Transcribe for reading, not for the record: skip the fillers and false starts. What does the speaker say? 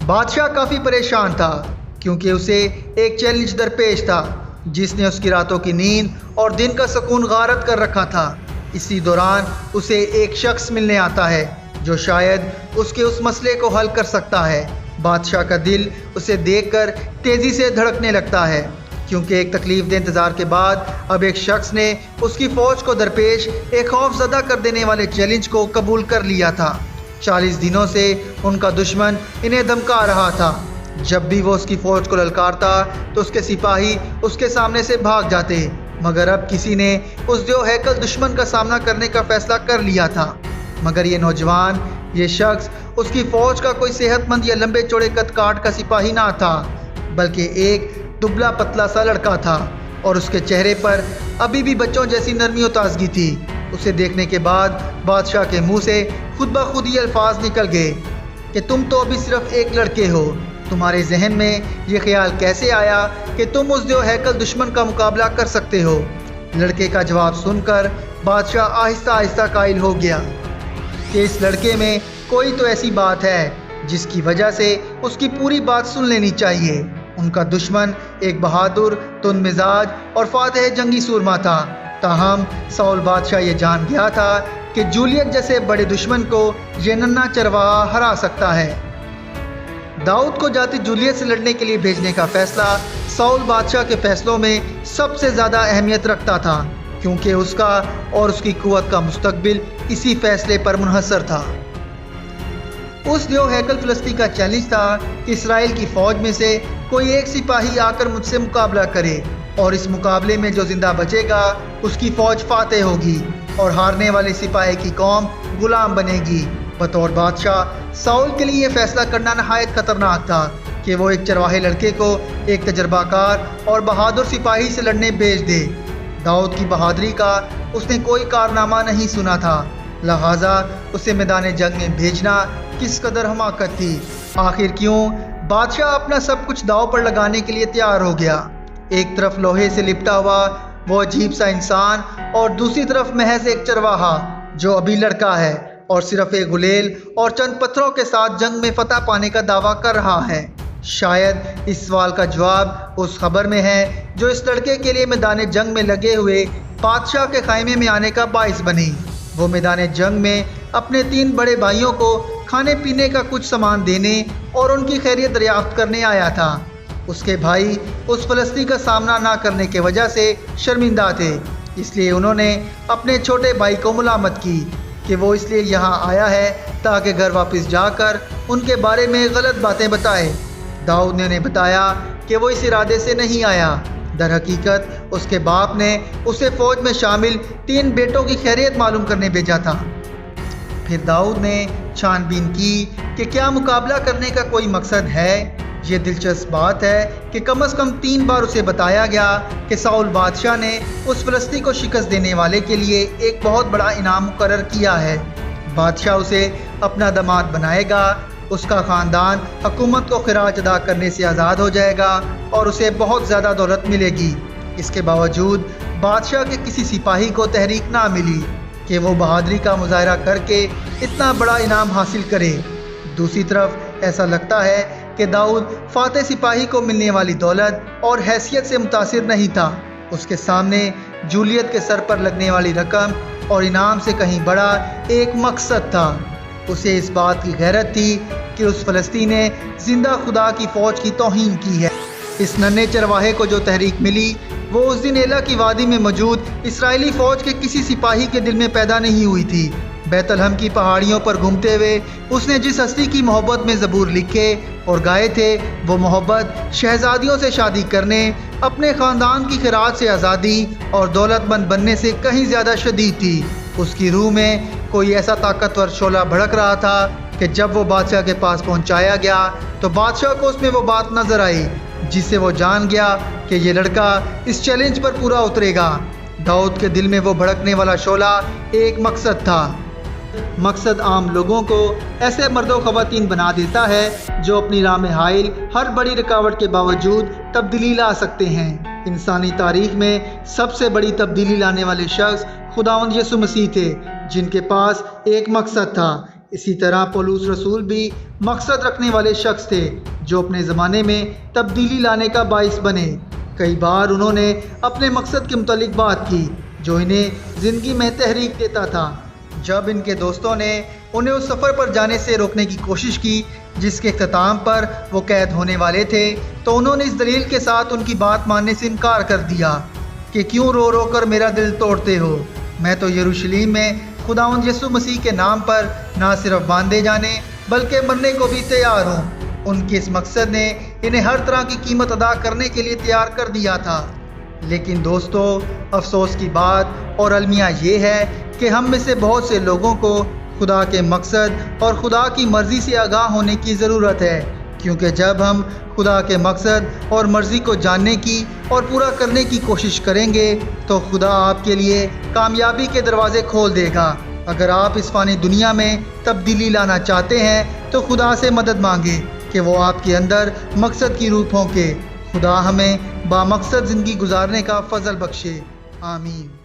بادشاہ کافی پریشان تھا کیونکہ اسے ایک چیلنج درپیش تھا جس نے اس کی راتوں کی نیند اور دن کا سکون غارت کر رکھا تھا۔ اسی دوران اسے ایک شخص ملنے آتا ہے جو شاید اس کے اس مسئلے کو حل کر سکتا ہے۔ بادشاہ کا دل اسے دیکھ کر تیزی سے دھڑکنے لگتا ہے کیونکہ ایک تکلیف دہ انتظار کے بعد اب ایک شخص نے اس کی فوج کو درپیش ایک خوف زدہ کر دینے والے چیلنج کو قبول کر لیا تھا۔ 40 دنوں سے ان کا دشمن انہیں دھمکا رہا تھا۔ جب بھی وہ اس کی فوج کو للکارتا تو اس کے سپاہی اس کے سامنے سے بھاگ جاتے، مگر اب کسی نے اس دیو ہیکل دشمن کا سامنا کرنے کا فیصلہ کر لیا تھا۔ مگر یہ نوجوان، یہ شخص اس کی فوج کا کوئی صحت مند یا لمبے چوڑے قد کاٹ کا سپاہی نہ تھا، بلکہ ایک دبلا پتلا سا لڑکا تھا اور اس کے چہرے پر ابھی بھی بچوں جیسی نرمی و تازگی تھی۔ اسے دیکھنے کے بعد بادشاہ کے منہ سے خود بخود یہ الفاظ نکل گئے کہ تم تو ابھی صرف ایک لڑکے ہو۔ تمہارے ذہن میں یہ خیال کیسے آیا کہ تم اس دیو ہیکل دشمن کا مقابلہ کر سکتے ہو؟ لڑکے کا جواب سن کر بادشاہ آہستہ آہستہ قائل ہو گیا کہ اس لڑکے میں کوئی تو ایسی بات ہے جس کی وجہ سے اس کی پوری بات سن لینی چاہیے۔ ان کا دشمن ایک بہادر، تند مزاج اور فاتح جنگی سورما تھا، تاہم ساؤل بادشاہ یہ جان گیا تھا کہ جولیت جیسے بڑے دشمن کو یہ ننھا چرواہا ہرا سکتا ہے۔ داؤد کو جاتی جولیت سے لڑنے کے لیے بھیجنے کا فیصلہ ساؤل بادشاہ کے فیصلوں میں سب سے زیادہ اہمیت رکھتا تھا کیونکہ اس کا اور اس کی قوت کا مستقبل اسی فیصلے پر منحصر تھا۔ اس دیو ہیکل فلسطی کا چیلنج تھا کہ اسرائیل کی فوج میں سے کوئی ایک سپاہی آ کر مجھ سے مقابلہ کرے اور اس مقابلے میں جو زندہ بچے گا اس کی فوج فاتح ہوگی اور ہارنے والے سپاہی کی قوم غلام بنے گی۔ بطور بادشاہ ساؤل کے لیے یہ فیصلہ کرنا نہایت خطرناک تھا کہ وہ ایک چرواہے لڑکے کو ایک تجربہ کار اور بہادر سپاہی سے لڑنے بھیج دے۔ داؤد کی بہادری کا اس نے کوئی کارنامہ نہیں سنا تھا، لہٰذا اسے میدان جنگ میں بھیجنا کس قدر حماقت تھی۔ آخر کیوں بادشاہ اپنا سب کچھ داؤ پر لگانے کے لیے تیار ہو گیا۔ ایک طرف لوہے سے لپٹا ہوا وہ عجیب سا انسان اور دوسری طرف محض ایک چرواہا جو ابھی لڑکا ہے اور صرف ایک غلیل اور چند پتھروں کے ساتھ جنگ میں فتح پانے کا دعویٰ کر رہا ہے۔ شاید اس سوال کا جواب اس خبر میں ہے جو اس لڑکے کے لیے میدان جنگ میں لگے ہوئے بادشاہ کے خیمے میں آنے کا باعث بنی۔ وہ میدان جنگ میں اپنے 3 بڑے بھائیوں کو کھانے پینے کا کچھ سامان دینے اور ان کی خیریت دریافت کرنے آیا تھا۔ اس کے بھائی اس فلسطی کا سامنا نہ کرنے کی وجہ سے شرمندہ تھے، اس لیے انہوں نے اپنے چھوٹے بھائی کو ملامت کی کہ وہ اس لیے یہاں آیا ہے تاکہ گھر واپس جا کر ان کے بارے میں غلط باتیں بتائے۔ داؤد نے انہیں بتایا کہ وہ اس ارادے سے نہیں آیا، در حقیقت اس کے باپ نے اسے فوج میں شامل 3 بیٹوں کی خیریت معلوم کرنے بھیجا تھا۔ پھر داؤد نے چھان بین کی کہ کیا مقابلہ کرنے کا کوئی مقصد ہے۔ یہ دلچسپ بات ہے کہ کم از کم 3 بار اسے بتایا گیا کہ ساؤل بادشاہ نے اس فلسطی کو شکست دینے والے کے لیے ایک بہت بڑا انعام مقرر کیا ہے۔ بادشاہ اسے اپنا داماد بنائے گا، اس کا خاندان حکومت کو خراج ادا کرنے سے آزاد ہو جائے گا اور اسے بہت زیادہ دولت ملے گی۔ اس کے باوجود بادشاہ کے کسی سپاہی کو تحریک نہ ملی کہ وہ بہادری کا مظاہرہ کر کے اتنا بڑا انعام حاصل کرے۔ دوسری طرف ایسا لگتا ہے کہ داؤد فاتح سپاہی کو ملنے والی دولت اور حیثیت سے متاثر نہیں تھا۔ اس کے سامنے جولیت کے سر پر لگنے والی رقم اور انعام سے کہیں بڑا ایک مقصد تھا۔ اسے اس بات کی غیرت تھی کہ اس فلسطین نے زندہ خدا کی فوج کی توہین کی ہے۔ اس ننھے چرواہے کو جو تحریک ملی وہ اس دن ایلا کی وادی میں موجود اسرائیلی فوج کے کسی سپاہی کے دل میں پیدا نہیں ہوئی تھی۔ بیت الحم کی پہاڑیوں پر گھومتے ہوئے اس نے جس ہستی کی محبت میں زبور لکھے اور گائے تھے، وہ محبت شہزادیوں سے شادی کرنے، اپنے خاندان کی خراج سے آزادی اور دولت مند بننے سے کہیں زیادہ شدید تھی۔ اس کی روح میں کوئی ایسا طاقتور شعلہ بھڑک رہا تھا کہ جب وہ بادشاہ کے پاس پہنچایا گیا تو بادشاہ کو اس میں وہ بات نظر آئی جس سے وہ جان گیا کہ یہ لڑکا اس چیلنج پر پورا اترے گا۔ داؤد کے دل میں وہ بھڑکنے والا شعلہ ایک مقصد تھا۔ مقصد عام لوگوں کو ایسے مرد و خواتین بنا دیتا ہے جو اپنی راہ میں حائل ہر بڑی رکاوٹ کے باوجود تبدیلی لا سکتے ہیں۔ انسانی تاریخ میں سب سے بڑی تبدیلی لانے والے شخص خداوند یسوع مسیح تھے، جن کے پاس ایک مقصد تھا، اسی طرح پولس رسول بھی مقصد رکھنے والے شخص تھے جو اپنے زمانے میں تبدیلی لانے کا باعث بنے۔ کئی بار انہوں نے اپنے مقصد کے متعلق بات کی جو انہیں زندگی میں تحریک دیتا تھا۔ جب ان کے دوستوں نے انہیں اس سفر پر جانے سے روکنے کی کوشش کی جس کے اختتام پر وہ قید ہونے والے تھے، تو انہوں نے اس دلیل کے ساتھ ان کی بات ماننے سے انکار کر دیا کہ کیوں رو رو کر میرا دل توڑتے ہو؟ میں تو یروشلم میں خداوند یسوع مسیح کے نام پر نہ صرف باندھے جانے بلکہ مرنے کو بھی تیار ہوں۔ ان کے اس مقصد نے انہیں ہر طرح کی قیمت ادا کرنے کے لیے تیار کر دیا تھا۔ لیکن دوستو، افسوس کی بات اور المیہ یہ ہے کہ ہم میں سے بہت سے لوگوں کو خدا کے مقصد اور خدا کی مرضی سے آگاہ ہونے کی ضرورت ہے، کیونکہ جب ہم خدا کے مقصد اور مرضی کو جاننے کی اور پورا کرنے کی کوشش کریں گے تو خدا آپ کے لیے کامیابی کے دروازے کھول دے گا۔ اگر آپ اس فانی دنیا میں تبدیلی لانا چاہتے ہیں تو خدا سے مدد مانگے کہ وہ آپ کے اندر مقصد کی روح پھونکے۔ خدا ہمیں بامقصد زندگی گزارنے کا فضل بخشے۔ آمین۔